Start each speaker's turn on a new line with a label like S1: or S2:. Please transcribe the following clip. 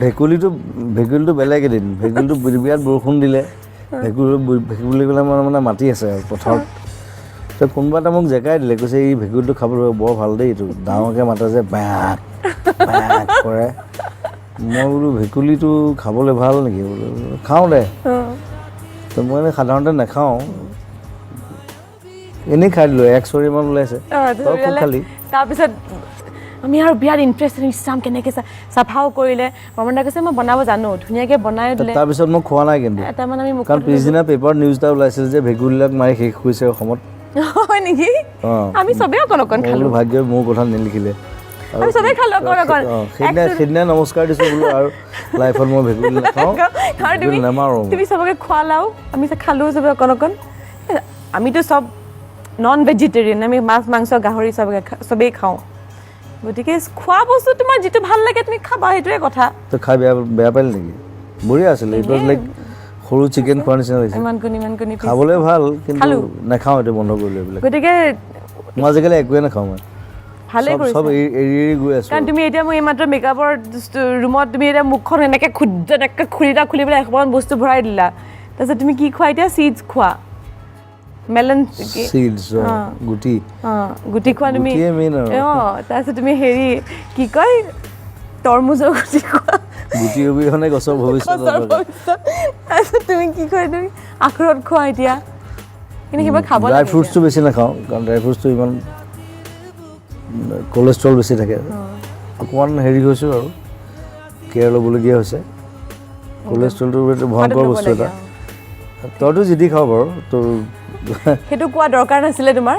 S1: ভেকুলীটো বেলেগ এদিন ভেকুলীটো বিৰাট বৰষুণ দিলে ভেকুলী গ'লে মানে মাতি আছে আৰু পথাৰত তো কোনোবা এটা মোক জেকাই দিলে কৈছে এই ভেকুলীটো খাবলৈ বৰ ভাল দেই এইটো ডাঙৰকৈ মাতে যে বেয়াক কৰে মই বোলো ভেকুলীটো খাবলৈ ভাল নেকি বোলো খাওঁ দে তো মই এনেই সাধাৰণতে নাখাওঁ এনেই খাই দিলোঁ 1 চৰিমান ওলাইছে তই খালি
S2: তাৰপিছত আমি আৰু বিৰাট ইণ্টাৰেষ্টেড চাম কেনেকৈ চাফাও কৰিলে বৰ্মনদা কৈছে মই বনাব জানো ধুনীয়াকৈ বনাই দিলে
S1: তাৰপিছত মোক খোৱা নাই কিন্তু
S2: তাৰমানে আমি
S1: কাৰণ পিছদিনা পেপাৰত নিউজ এটা ওলাইছিল যে ভেকুলীবিলাক মাৰি শেষ কৰিছে অসমত
S2: হয় নেকি আমি চবেই অকণ খালোঁ
S1: ভাগ্য মোৰ কথা নিলিখিলে
S2: আমি চবেই খালোঁ অকণ
S1: সেইদিনা নমস্কাৰ দিছোঁ বোলো আৰু লাইফত মই ভেকুলী নাখাওঁ নামাৰোঁ
S2: তুমি চবকে খোৱালাও আমি খালোঁ চবেই অকণ আমিতো চব নন ভেজিটেৰিয়ান আমি মাছ মাংস গাহৰি চবেই খাওঁ গতিকে খোৱা বস্তু তোমাৰ যিটো ভাল লাগে তুমি খাবা সেইটোৱে কথা
S1: তো খাই বেয়া পালি নেকি বঢ়িয়া আছিলে ইট ৱাজ লাইক সৰু চিকেন খোৱাৰ নিচিনা লাগিছে
S2: ইমান কণী
S1: খাবলৈ ভাল কিন্তু নাখাওঁ এইটো বন্ধ কৰিলোঁ এইবিলাক
S2: গতিকে
S1: মই আজিকালি একোৱে নাখাওঁ মই
S2: ভালেই কৰিছা
S1: চব এৰি গৈ আছোঁ
S2: কাৰণ তুমি এতিয়া মই এইমাত্ৰ মেকআপৰ ৰুমত তুমি এতিয়া মুখখন এনেকৈ খুলি পেলাই এসোপামান বস্তু ভৰাই দিলা তাৰপিছত তুমি কি খোৱা এতিয়া চিডছ খোৱা মেলন
S1: চিডছ গুটি
S2: খোৱা তুমি তাৰপিছত তুমি হেৰি কি কয় তৰমুজৰ গুটি খোৱা
S1: গুটি অবিহনে গছৰ ভৱিষ্যত
S2: তাৰপিছত তুমি কি কয় তুমি আখৰোট খোৱা এতিয়া কিন্তু কিবা খাব
S1: ড্ৰাই ফ্ৰুটছটো বেছি নাখাওঁ কাৰণ ড্ৰাই ফ্ৰুটছটো ইমান কলেষ্ট্ৰল বেছি থাকে অকণমান হেৰি হৈছোঁ আৰু কেয়াৰ ল'বলগীয়া হৈছে কলেষ্ট্ৰলটো ভয়ংকৰ বস্তু এটা তইতো যি দি খাওঁ বাৰু তোৰ
S2: সেইটো কোৱা দৰকাৰ নাছিলে তোমাৰ